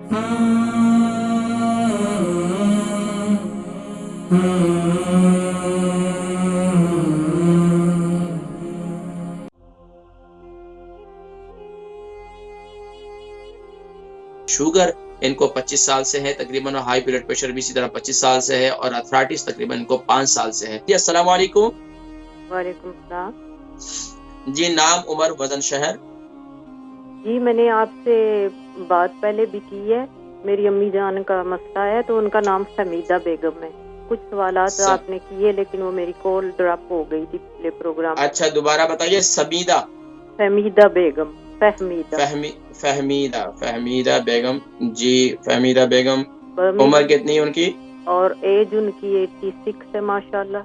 Sugar इनको 25 साल से है तकरीबन, और हाई ब्लड प्रेशर भी इसी तरह 25 साल से है, और अर्थराइटिस तकरीबन इनको 5 साल से है। जी अस्सलाम वालेकुम। वालेकुम सलाम। जी नाम, उम्र, वजन, शहर? जी मैंने आपसे बात पहले भी की है। मेरी अम्मी जान का मसला है तो उनका नाम फहमीदा बेगम है। कुछ सवालात आपने किए लेकिन वो मेरी कॉल ड्रॉप हो गई थी पिछले प्रोग्राम। अच्छा दोबारा बताइए। सबीदा? फहमीदा बेगम। फहमीदा बेगम। जी फहमीदा बेगम। उम्र कितनी है उनकी? और एज उनकी 86 है माशाल्लाह।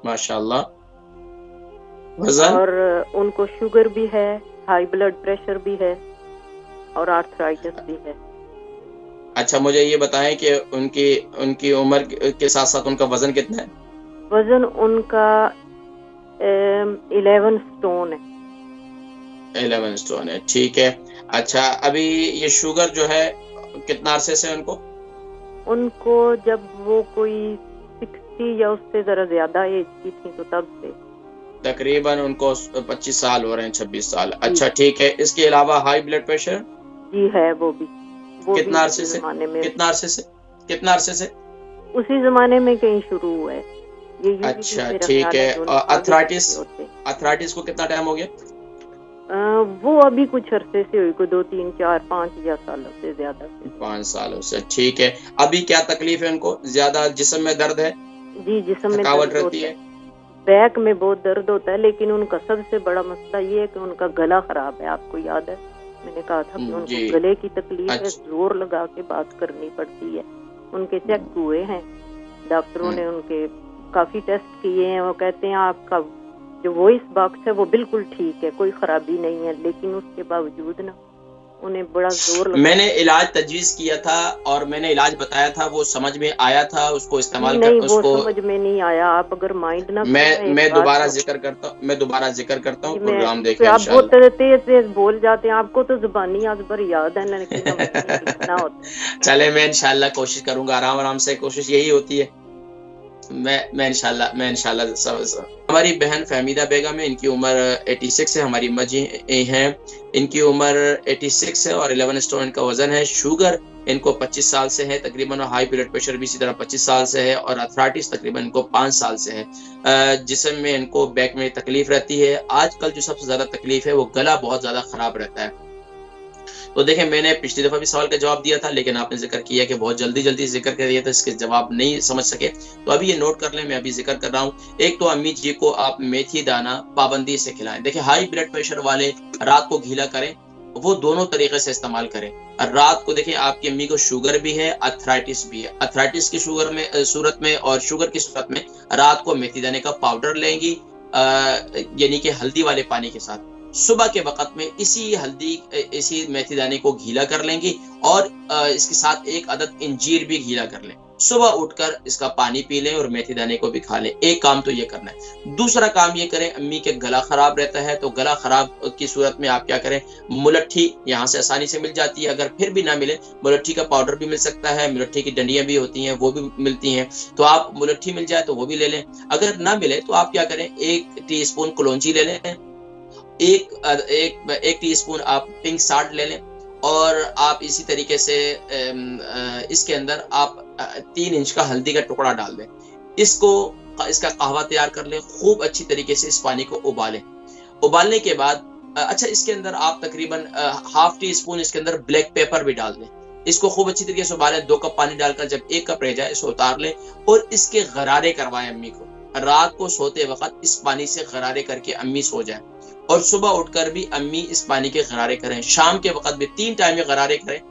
माशाल्लाह। वजन? और उनको शुगर भी है, हाई ब्लड प्रेशर भी है और आर्थराइटिस भी है। अच्छा मुझे ये बताएं कि उनकी उम्र के साथ साथ उनका वजन कितना है? वजन उनका 11 स्टोन है। 11 स्टोन है, ठीक है। अच्छा अभी ये शुगर जो है कितना अरसे से उनको? उनको जब वो कोई 60 या उससे जरा ज्यादा एज की थी तो तब से। तकरीबन उनको 25 साल हो रहे हैं, 26 साल। अच्छा ठीक है। इसके अलावा हाई ब्लड प्रेशर? जी है वो भी। कितना अरसे से? कितना अरसे से? उसी जमाने में कहीं शुरू हुआ है ये। अच्छा ठीक है। और अर्थराइटिस को कितना टाइम हो गया? वो अभी कुछ अरसे से हुई, कोई 2 3 4 5 या सालों से ज्यादा से। 5 सालों से, ठीक है। अभी क्या तकलीफ है उनको? ज्यादा जिस्म में दर्द है? जी जिस्म में थकावट रहती है? बैक में बहुत दर्द होता है, लेकिन उनका सबसे बड़ा मसला ये है कि उनका गला खराब है। आपको याद है मैंने कहा था कि उनको गले की तकलीफ है, जोर लगा के बात करनी पड़ती है। उनके चेक हुए हैं डॉक्टरों ने, उनके काफी टेस्ट किए हैं। वो कहते हैं आपका जो वॉइस बॉक्स है वो बिल्कुल ठीक है, कोई खराबी नहीं है, लेकिन उसके बावजूद ना उन्हें बड़ा जोर लगा। मैंने इलाज तजवीज़ किया था और मैंने इलाज बताया था, वो समझ में आया था, उसको इस्तेमाल नहीं, वो समझ में नहीं आया। आप अगर माइंड ना मैं दोबारा जिक्र करता हूँ प्रोग्राम देखें आप बहुत तेज बोल जाते हैं, आपको तो जुबानी आज भर याद है लेकिन लिखना होता। चले मैं इंशाल्लाह कोशिश करूंगा, आराम से कोशिश यही होती है। मैं इंशाल्लाह हमारी बहन फहमीदा बेगम है, इनकी उम्र 86 है। हमारी अम्मा जी हैं, इनकी उम्र 86 है और 11 स्टोन इनका वजन है। शुगर इनको 25 साल से है तकरीबन, और हाई ब्लड प्रेशर भी इसी तरह 25 साल से है, और अर्थराइटिस तकरीबन इनको 5 साल से है। जिस्म में इनको बैक में तकलीफ रहती है। आजकल जो सबसे ज्यादा तकलीफ है वो गला बहुत ज्यादा खराब रहता है। तो देखें मैंने पिछली दफा भी सवाल का जवाब दिया था, लेकिन आपने जिक्र किया कि बहुत जल्दी जिक्र कर दिया था, इसके जवाब नहीं समझ सके। तो अभी ये नोट कर लें, मैं अभी जिक्र कर रहा हूँ। एक तो अम्मी जी को आप मेथी दाना पाबंदी से खिलाएं। देखिए हाई ब्लड प्रेशर वाले रात को गीला करें, वो दोनों तरीके से इस्तेमाल करें। रात को देखिए आपकी अम्मी को शुगर भी है, अर्थराइटिस भी है। अर्थराइटिस की सूरत में और शुगर की सूरत में रात को मेथी दाने का पाउडर लेंगी, यानी कि हल्दी वाले पानी के साथ। सुबह के वक्त में इसी मेथी दाने को गीला कर लेंगी, और इसके साथ एक अदद इंजीर भी गीला कर लें। सुबह उठकर इसका पानी पी लें और मेथी दाने को भी खा लें। एक काम तो ये करना है। दूसरा काम ये करें, अम्मी के गला खराब रहता है तो गला खराब की सूरत में आप क्या करें, मुलट्ठी यहाँ से आसानी से मिल जाती है। अगर फिर भी ना मिले, मुलट्ठी का पाउडर भी मिल सकता है, मुलट्ठी की डंडियां भी होती हैं वो भी मिलती हैं, तो आप मुलट्ठी मिल जाए तो वो भी ले लें। अगर ना मिले तो आप क्या करें, 1 टीस्पून कलौंजी ले लें, एक टीस्पून आप पिंक साल्ट ले लें, और आप इसी तरीके से इसके अंदर आप 3 इंच का हल्दी का टुकड़ा डाल दें। इसका कहवा तैयार कर लें। खूब अच्छी तरीके से इस पानी को उबालें। उबालने के बाद अच्छा इसके अंदर आप तकरीबन ½ टीस्पून इसके अंदर ब्लैक पेपर भी डाल दें। इसको खूब अच्छी तरीके से उबालें। 2 कप पानी डालकर जब 1 कप रह जाए इसको उतार लें और इसके गरारे करवाएं अम्मी को। रात को सोते वक्त इस पानी से गरारे करके अम्मी सो जाए, और सुबह उठकर भी अम्मी इस पानी के गरारे करें। शाम के वक्त भी 3 टाइम में गरारे करें।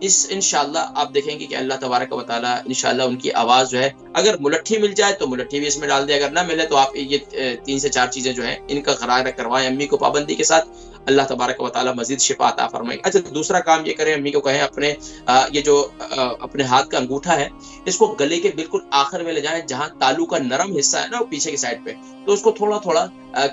इस इंशाल्लाह आप देखेंगे कि अल्लाह तबारक व तआला इंशाल्लाह उनकी आवाज जो है, अगर मुलट्ठी मिल जाए तो मुलट्ठी भी इसमें डाल दे, अगर ना मिले तो आप ये 3 से 4 चीजें जो है इनका गरारा करवाएं अम्मी को पाबंदी के साथ। अल्लाह तबारक व तआला मजीद शिफा अता फरमाए। अच्छा दूसरा काम ये करें, अम्मी को कहें अपने ये जो अपने हाथ का अंगूठा है इसको गले के बिल्कुल आखिर में ले जाएं, जहां तालू का नरम हिस्सा है ना वो पीछे की साइड पे, तो उसको थोड़ा थोड़ा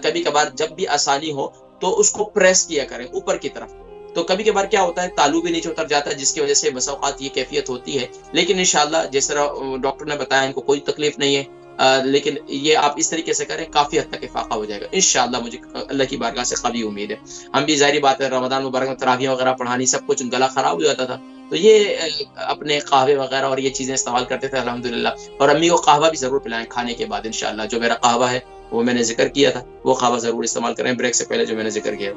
कभी कभार जब भी आसानी हो तो उसको प्रेस किया करें ऊपर की तरफ। तो कभी कभार क्या होता है तालू भी नीचे उतर जाता है, जिसकी वजह से बसा औकात ये कैफियत होती है। लेकिन इंशाल्लाह जिस तरह डॉक्टर ने बताया इनको कोई तकलीफ नहीं है, लेकिन ये आप इस तरीके से करें काफी हद तक इफाका हो जाएगा इंशाल्लाह। मुझे अल्लाह की बारगाह से काफी उम्मीद है। हम भी ज़ाहिर बात है रमजान मुबारक में तरावियां वगैरह पढ़ानी, सब कुछ गला खराब हो जाता था, तो ये अपने कहवे वगैरह और ये चीजें इस्तेमाल करते थे अल्हम्दुलिल्लाह। और अम्मी को कहवा भी जरूर पिलाएं खाने के बाद इंशाल्लाह। जो मेरा कहवा है वो मैंने जिक्र किया था, वो कहवा जरूर इस्तेमाल करें ब्रेक से पहले जो मैंने जिक्र किया।